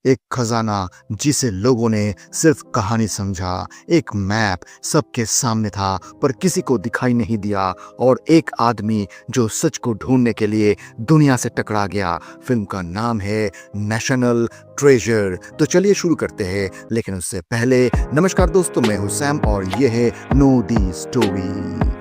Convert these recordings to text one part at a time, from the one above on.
एक खजाना जिसे लोगों ने सिर्फ कहानी समझा, एक मैप सबके सामने था पर किसी को दिखाई नहीं दिया, और एक आदमी जो सच को ढूंढने के लिए दुनिया से टकरा गया। फिल्म का नाम है नेशनल ट्रेजर। तो चलिए शुरू करते हैं, लेकिन उससे पहले नमस्कार दोस्तों, मैं हूं सैम और ये है नो दी स्टोरी।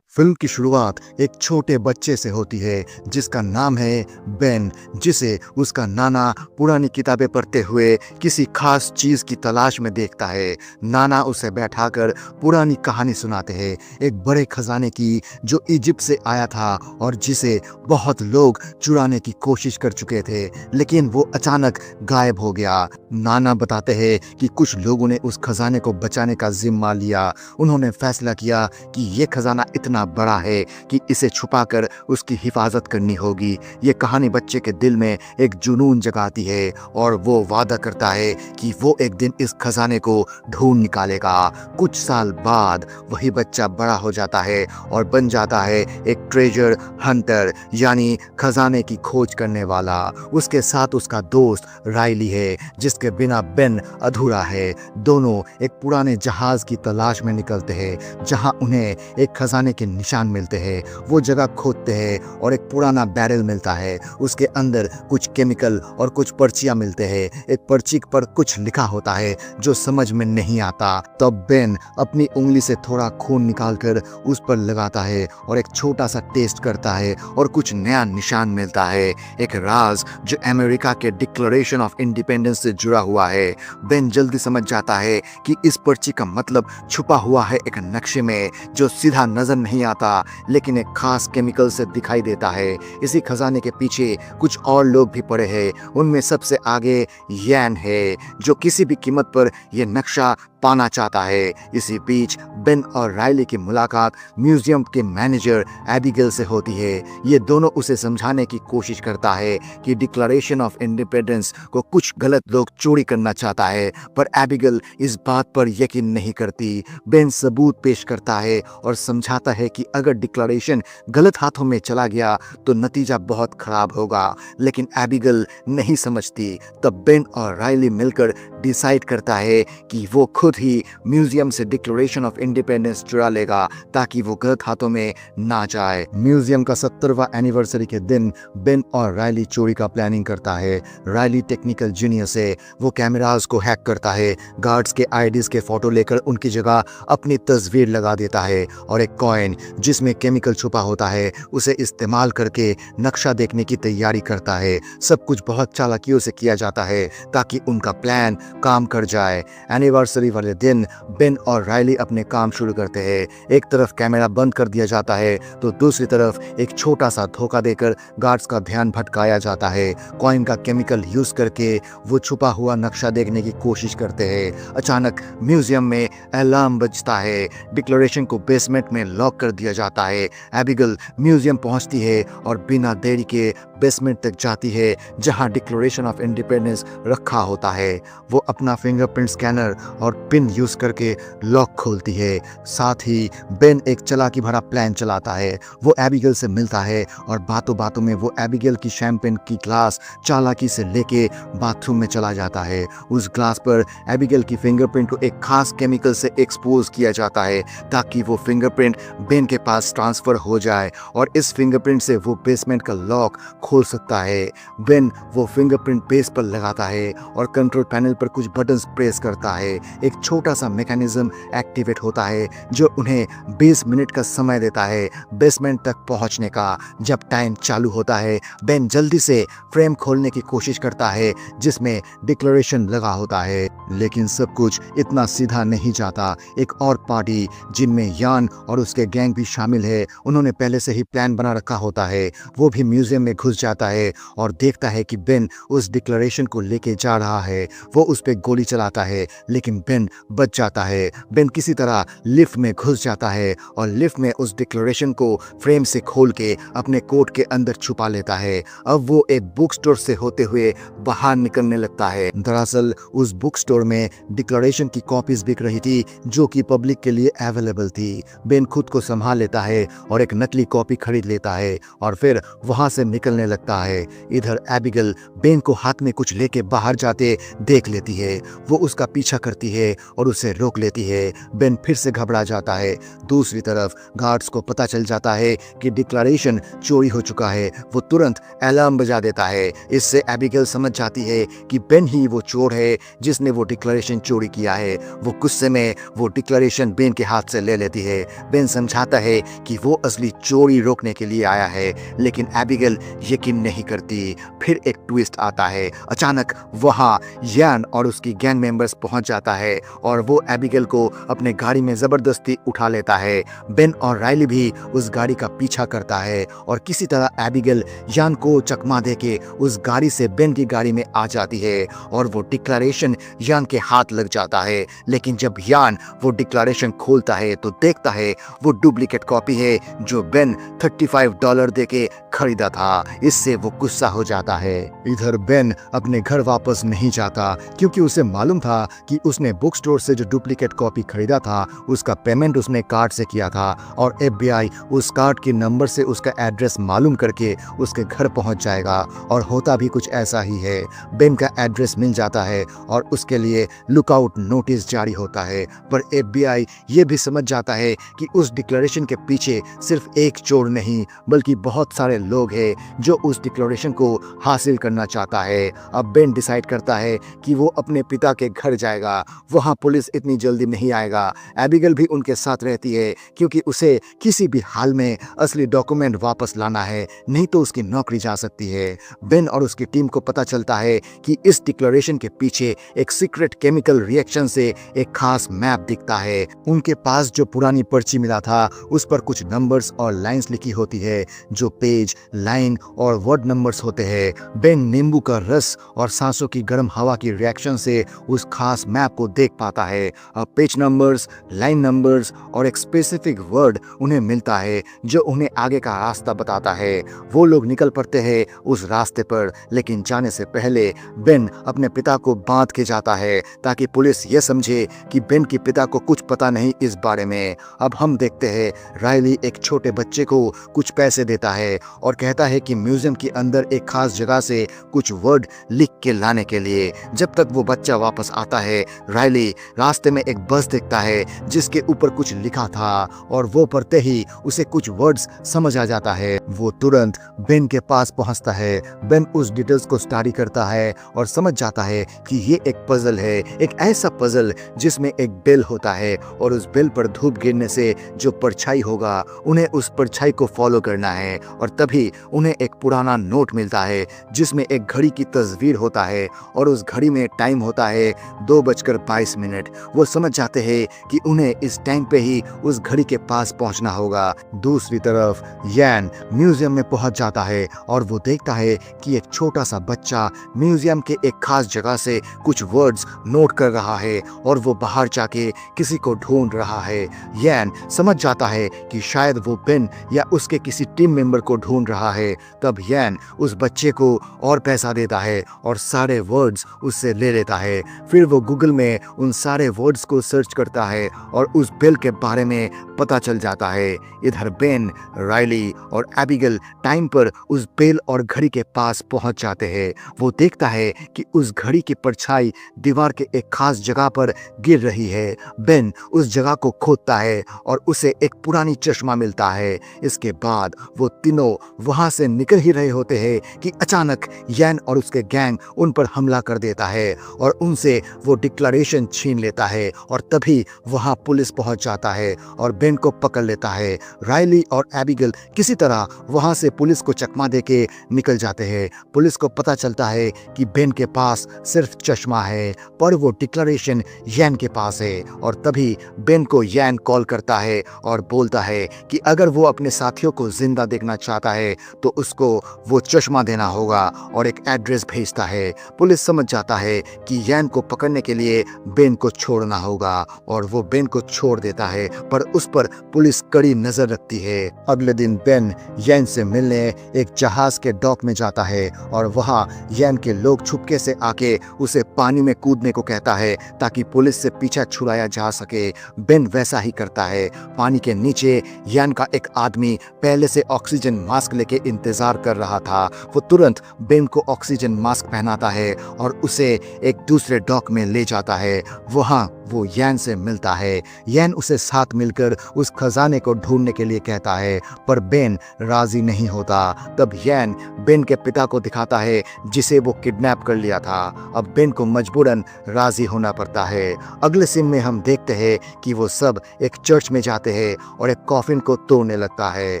फिल्म की शुरुआत एक छोटे बच्चे से होती है जिसका नाम है बेन, जिसे उसका नाना पुरानी किताबें पढ़ते हुए किसी खास चीज की तलाश में देखता है। नाना उसे बैठाकर पुरानी कहानी सुनाते हैं, एक बड़े खजाने की जो इजिप्ट से आया था और जिसे बहुत लोग चुराने की कोशिश कर चुके थे, लेकिन वो अचानक गायब हो गया। नाना बताते हैं कि कुछ लोगों ने उस खजाने को बचाने का जिम्मा लिया। उन्होंने फैसला किया कि ये खजाना इतना बड़ा है कि इसे छुपाकर उसकी हिफाजत करनी होगी। ये कहानी बच्चे के दिल में एक जुनून जगाती है और वो वादा करता है कि वो एक दिन इस खजाने को ढूंढ निकालेगा। कुछ साल बाद वही बच्चा बड़ा हो जाता है और बन जाता है एक ट्रेजर हंटर, यानी खजाने की खोज करने वाला। उसके साथ उसका दोस्त राइली है, जिसके बिना बेन अधूरा है। दोनों एक पुराने जहाज की तलाश में निकलते हैं जहां उन्हें एक खजाने के निशान मिलते हैं। वो जगह खोदते हैं और एक पुराना बैरल मिलता है। उसके अंदर कुछ केमिकल और कुछ पर्चियां मिलते हैं। एक पर्ची पर कुछ लिखा होता है जो समझ में नहीं आता। तब बेन अपनी उंगली से थोड़ा खून निकालकर उस पर लगाता है और एक छोटा सा टेस्ट करता है और कुछ नया निशान मिलता है, एक राज जो अमेरिका के डिक्लेरेशन ऑफ इंडिपेंडेंस से जुड़ा हुआ है। बेन जल्दी समझ जाता है कि इस पर्ची का मतलब छुपा हुआ है एक नक्शे में जो सीधा नजर नहीं आता, लेकिन एक खास केमिकल से दिखाई देता है। इसी खजाने के पीछे कुछ और लोग भी पड़े हैं। उनमें सबसे आगे यैन है, जो किसी भी कीमत पर यह नक्शा पाना चाहता है। इसी बीच बेन और राइली की मुलाकात म्यूजियम के मैनेजर एबिगेल से होती है। ये दोनों उसे समझाने की कोशिश करता है कि डिक्लेरेशन ऑफ इंडिपेंडेंस को कुछ गलत लोग चोरी करना चाहता है, पर एबिगेल इस बात पर यकीन नहीं करती। बेन सबूत पेश करता है और समझाता है कि अगर डिक्लेरेशन गलत हाथों में चला गया तो नतीजा बहुत खराब होगा, लेकिन एबिगेल नहीं समझती। तब बेन और राइली मिलकर डिसाइड करता है कि वो खुद ही म्यूजियम से डिक्लेरेशन ऑफ इंडिपेंडेंस चुरा लेगा ताकि वो गलत हाथों में ना जाए। म्यूजियम का 70वां एनिवर्सरी के दिन बेन और राइली चोरी का प्लानिंग करता है। राइली टेक्निकल जीनियस है, वो कैमरास को हैक करता है, गार्ड्स के आईडीज के फोटो लेकर उनकी जगह अपनी तस्वीर लगा देता है और एक कॉइन जिसमें केमिकल छुपा होता है उसे इस्तेमाल करके नक्शा देखने की तैयारी करता है। सब कुछ बहुत चालाकियों से किया जाता है ताकि उनका प्लान काम कर जाए। एनिवर्सरी वाले दिन बेन और राइली अपने काम शुरू करते हैं। एक तरफ कैमरा बंद कर दिया जाता है तो दूसरी तरफ एक छोटा सा धोखा देकर गार्ड्स का ध्यान भटकाया जाता है। कॉइन का केमिकल यूज करके वो छुपा हुआ नक्शा देखने की कोशिश करते हैं। अचानक म्यूजियम में अलार्म बजता है। डिक्लेरेशन को बेसमेंट में लॉक कर दिया जाता है। एबिगेल म्यूजियम पहुंचती है और बिना देरी के बेसमेंट तक जाती है जहां डिक्लेरेशन ऑफ इंडिपेंडेंस रखा होता है। वो अपना फिंगरप्रिंट स्कैनर और पिन यूज करके लॉक खोलती है। साथ ही बेन एक चालाकी भरा प्लान चलाता है। वो एबिगेल से मिलता है और बातों बातों में वो एबिगेल की शैंपेन की ग्लास चालाकी से लेके बाथरूम में चला जाता है। उस ग्लास पर एबिगेल की फिंगरप्रिंट को एक खास केमिकल से एक्सपोज किया जाता है ताकि वो फिंगरप्रिंट बेन के पास ट्रांसफर हो जाए और इस फिंगरप्रिंट से वो बेसमेंट का लॉक खोल सकता है। बेन वो फिंगरप्रिंट बेस पर लगाता है और कंट्रोल पैनल पर कुछ बटन्स प्रेस करता है। एक छोटा सा मैकेनिज्म एक्टिवेट होता है जो उन्हें 20 मिनट का समय देता है बेसमेंट तक पहुंचने का। जब टाइम चालू होता है, बेन जल्दी से फ्रेम खोलने की कोशिश करता है जिसमें डिक्लेरेशन लगा होता है, लेकिन सब कुछ इतना सीधा नहीं जाता। एक और पार्टी जिनमें यान और उसके गैंग भी शामिल है, उन्होंने पहले से ही प्लान बना रखा होता है। वो भी म्यूजियम में घुस जाता है और देखता है कि बेन उस डिक्लेरेशन को लेके जा रहा है। वो उस पे गोली चलाता है लेकिन बेन बच जाता है। बेन किसी तरह लिफ्ट में घुस जाता है और लिफ्ट में उस डिक्लेरेशन को फ्रेम से खोल के अपने कोट के अंदर छुपा लेता है। अब वो एक बुक स्टोर से होते हुए बाहर निकलने लगता है। दरअसल उस बुक स्टोर में डिक्लेरेशन की कॉपीज बिक रही थी जो कि पब्लिक के लिए अवेलेबल थी। बेन खुद को संभाल लेता है और एक नकली कॉपी खरीद लेता है और फिर वहां से निकलने करने लगता है। इधर एबिगेल बेन को हाथ में कुछ लेके बाहर जाते देख लेती है। वो उसका पीछा करती है और उसे रोक लेती है। बेन फिर से घबरा जाता है। दूसरी तरफ गार्ड्स को पता चल जाता है कि डिक्लेरेशन चोरी हो चुका है। वो तुरंत अलार्म बजा देता है। इससे एबिगेल समझ जाती है कि बेन ही वो चोर है जिसने वो डिक्लेरेशन चोरी किया है। वो गुस्से में वो डिक्लेरेशन बेन के हाथ से ले लेती है। बेन समझाता है कि वो असली चोरी रोकने के लिए आया है, लेकिन एबिगेल यकीन नहीं करती। फिर एक ट्विस्ट आता है। अचानक वहाँ यान और उसकी गैंग मेंबर्स पहुंच जाता है और वो एबिगेल को अपने गाड़ी में जबरदस्ती उठा लेता है। बेन और राइली भी उस गाड़ी का पीछा करता है और किसी तरह एबिगेल यान को चकमा देके उस गाड़ी से बेन की गाड़ी में आ जाती है और वो डिक्लेरेशन यान के हाथ लग जाता है। लेकिन जब यान वो डिक्लेरेशन खोलता है तो देखता है वो डुप्लीकेट कॉपी है जो बेन $35 देके खरीदा था। इससे वो गुस्सा हो जाता है। इधर बेन अपने घर वापस नहीं जाता क्योंकि उसे मालूम था कि उसने बुक स्टोर से जो डुप्लीकेट कॉपी खरीदा था उसका पेमेंट उसने कार्ड से किया था और FBI उस कार्ड के नंबर से उसका एड्रेस मालूम करके उसके घर पहुंच जाएगा। और होता भी कुछ ऐसा ही है। बेन का एड्रेस मिल जाता है और उसके लिए लुकआउट नोटिस जारी होता है। पर FBI ये भी समझ जाता है कि उस डिक्लेरेशन के पीछे सिर्फ एक चोर नहीं बल्कि बहुत सारे लोग हैं जो उस डिक्लेरेशन को हासिल करना चाहता है। अब बेन डिसाइड करता है कि वो अपने पिता के घर जाएगा। वहाँ पुलिस इतनी जल्दी नहीं आएगा। एबिगेल भी उनके साथ रहती है क्योंकि उसे किसी भी हाल में असली डॉक्यूमेंट वापस लाना है, नहीं तो उसकी नौकरी जा सकती है। बेन और उसकी टीम को पता चलता है कि इस डिक्लेरेशन के पीछे एक सीक्रेट केमिकल रिएक्शन से एक खास मैप दिखता है। उनके पास जो पुरानी पर्ची मिला था उस पर कुछ नंबर्स और लाइंस लिखी होती है जो पेज, लाइन और वर्ड नंबर्स होते हैं। बेन नींबू का रस और सांसों की गर्म हवा की रिएक्शन से उस खास मैप को देख पाता है। अब पेज नंबर्स, लाइन नंबर्स और एक स्पेसिफिक वर्ड उन्हें मिलता है जो उन्हें आगे का रास्ता बताता है। वो लोग निकल पड़ते हैं उस रास्ते पर, लेकिन जाने से पहले बेन अपने पिता को बांध के जाता है ताकि पुलिस ये समझे कि बेन के पिता को कुछ पता नहीं इस बारे में। अब हम देखते हैं राइली एक छोटे बच्चे को कुछ पैसे देता है और कहता है कि म्यूजियम के अंदर एक खास जगह से कुछ वर्ड लिख के लाने के लिए। जब तक वो बच्चा वापस आता है, राइली रास्ते में एक बस देखता है जिसके ऊपर कुछ लिखा था और वो पढ़ते ही उसे कुछ वर्ड्स समझ आ जाता है। वो तुरंत बेन के पास पहुंचता है। बेन उस डिटेल्स को स्टडी करता है और समझ जाता है कि ये एक पजल है, एक ऐसा पजल जिसमें एक बेल होता है और उस बेल पर धूप गिरने से जो परछाई होगा उन्हें उस परछाई को फॉलो करना है। और तभी उन्हें एक पुराना नोट मिलता है जिसमें एक घड़ी की तस्वीर होता है और उस घड़ी में टाइम होता है 2:22। वो समझ जाते हैं कि उन्हें इस टाइम पे ही उस घड़ी के पास पहुंचना होगा। दूसरी तरफ यान म्यूजियम में पहुंच जाता है और वो देखता है कि एक छोटा सा बच्चा म्यूजियम के एक खास जगह से कुछ वर्ड्स नोट कर रहा है और वो बाहर जाके किसी को ढूंढ रहा है। यान समझ जाता है कि शायद वो बेन या उसके किसी टीम मेंबर को ढूंढ रहा है। तब यान उस बच्चे को और पैसा देता है और सारे वर्ड्स उससे ले लेता है। फिर वो गूगल में उन सारे वर्ड्स को सर्च करता है और उस बेल के बारे में पता चल जाता है। इधर बेन, राइली और एबिगेल टाइम पर उस बेल और घड़ी के पास पहुंच जाते हैं। वो देखता है कि उस घड़ी की परछाई दीवार के एक खास जगह पर गिर रही है। बेन उस जगह को खोदता है और उसे एक पुरानी चश्मा मिलता है। इसके बाद वो तीनों वहां से निकल ही रहे होते हैं कि अचानक यान और उसके गैंग उन पर हमला कर देता है और उनसे वो डिक्लेरेशन छीन लेता है। और तभी वहां पुलिस पहुंच जाता है और बेन को पकड़ लेता है। राइली और एबिगेल किसी तरह वहां से पुलिस को चकमा देके निकल जाते हैं। पुलिस को पता चलता है कि बेन के पास सिर्फ चश्मा है पर वो डिक्लेरेशन यान के पास है। और तभी बेन को यान कॉल करता है और बोलता है कि अगर वो अपने साथियों को जिंदा देखना चाहता है तो उसको वो चश्मा देना होगा और एक एड्रेस भेजता है। पुलिस समझ जाता है कि यान को पकड़ने के लिए बेन को छोड़ना होगा और वो बेन को छोड़ देता है। पर उस पर पुलिस कड़ी नजर रखती है। अगले दिन बेन येन से मिलने एक जहाज के डॉक में जाता है और वहां येन के लोग छुपके से आके उसे पानी में कूदने को कहता है ताकि पुलिस से पीछा छुड़ाया जा सके। बेन वैसा ही करता है। पानी के नीचे येन का एक आदमी पहले से ऑक्सीजन मास्क लेके इंतजार कर रहा था। वो तुरंत बेन को ऑक्सीजन मास्क पहनाता है और उसे एक दूसरे डॉक में ले जाता है। वहां वो येन से मिलता है। येन उसे साथ मिलकर उस खजाने को ढूंढने के लिए कहता है, पर बेन राजी नहीं होता। तब येन बेन के पिता को दिखाता है जिसे वो किडनैप कर लिया था। अब बेन को मजबूरन राजी होना पड़ता है। अगले सीन में हम देखते हैं कि वो सब एक चर्च में जाते हैं और एक कॉफिन को तोड़ने लगता है।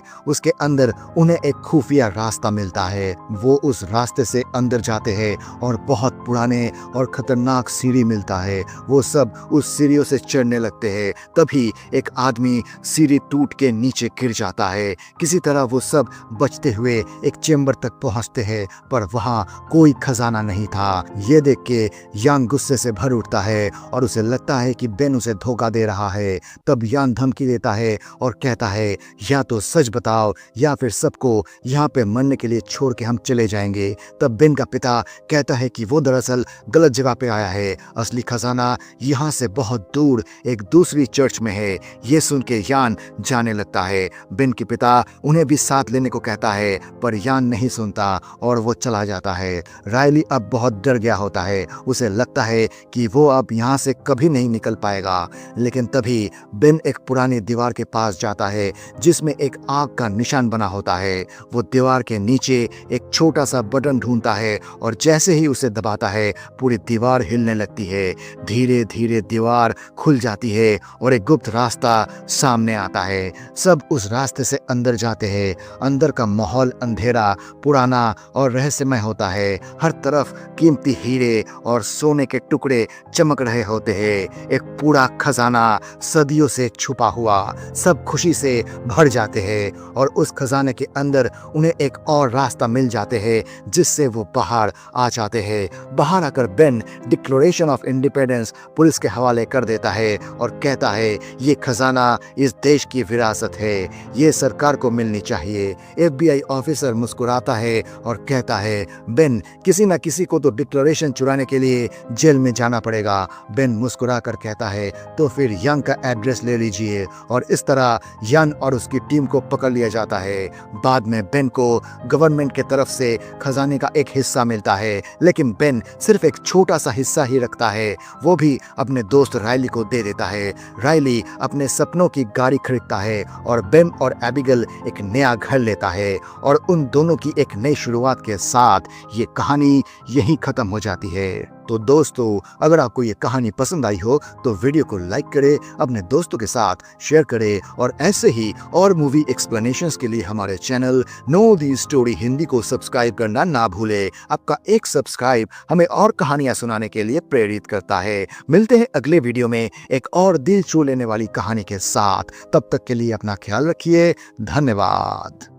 उसके अंदर उन्हें एक खुफिया रास्ता मिलता है। वो उस रास्ते से अंदर जाते हैं और बहुत पुराने और खतरनाक सीढ़ी मिलता है। वो सब उस सीढ़ियों से चढ़ने लगते हैं। तभी एक आदमी सीढ़ी टूट के नीचे गिर जाता है। किसी तरह वो सब बचते हुए एक चेंबर तक पहुंचते हैं, पर वहां कोई खजाना नहीं था। ये देख के यान गुस्से से भर उठता है और उसे लगता है कि बेन उसे धोखा दे रहा है। तब यान धमकी देता है और कहता है, या तो सच बताओ या फिर सबको यहाँ पे मरने के लिए छोड़ के हम चले जाएंगे। तब बेन का पिता कहता है कि वो दरअसल गलत जगह पे आया है। असली खजाना यहाँ से बहुत दूर एक दूसरी चर्च में है। ये सुन के यान जाने लगता है। बेन के पिता उन्हें भी साथ लेने को कहता है, पर यान नहीं सुनता और वो चला जाता है। रायली अब बहुत डर गया होता है। उसे लगता है कि वो अब यहाँ से कभी नहीं निकल पाएगा। लेकिन तभी बेन एक पुरानी दीवार के पास जाता है जिसमें एक आग का निशान बना होता है। वो दीवार के नीचे एक छोटा सा बटन ढूंढता है और जैसे ही उसे दबाता है पूरी दीवार हिलने लगती है। धीरे धीरे दीवार खुल जाती है और एक गुप्त रास्ता सामने आता है। सब उस रास्ते से अंदर जाते हैं। अंदर का माहौल अंधेरा, पुराना और रहस्यमय होता है। हर तरफ कीमती हीरे और सोने के टुकड़े चमक रहे होते हैं। एक पूरा खजाना सदियों से छुपा हुआ। सब खुशी से भर जाते हैं और उस खजाने के अंदर उन्हें एक और रास्ता मिल जाते हैं जिससे वो बाहर आ जाते हैं। बाहर आकर Ben declaration of independence police के हवाले कर देता है और कहता है, ये खजाना इस देश की विरासत है, ये सरकार को मिलनी चाहिए। FBI ऑफिसर मुस्कुराता है और कहता है, बेन किसी न किसी को तो डिक्लेरेशन चुराने के लिए जेल में जाना पड़ेगा। बेन मुस्कुरा कर कहता है, तो फिर यंग का एड्रेस ले लीजिए। और इस तरह यंग और उसकी टीम को पकड़ लिया जाता है। बाद में बेन को गवर्नमेंट के तरफ से खजाने का एक हिस्सा मिलता है, लेकिन बेन सिर्फ एक छोटा सा हिस्सा ही रखता है। वो भी अपने दोस्त रायली को दे देता है। रायली अपने सपनों की गाड़ी खरीदता है और बेन और एबिगेल एक नया घर लेता है और उन दोनों की एक नई शुरुआत के साथ ये कहानी यहीं खत्म हो जाती है। तो दोस्तों, अगर आपको ये कहानी पसंद आई हो तो वीडियो को लाइक करें, अपने दोस्तों के साथ शेयर करें और ऐसे ही और मूवी एक्सप्लेनेशंस के लिए हमारे channel know the story Hindi को सब्सक्राइब करना ना भूलें। आपका एक सब्सक्राइब हमें और कहानियां सुनाने के लिए प्रेरित करता है। मिलते हैं अगले वीडियो में एक और दिल छू लेने वाली कहानी के साथ। तब तक के लिए अपना ख्याल रखिए। धन्यवाद।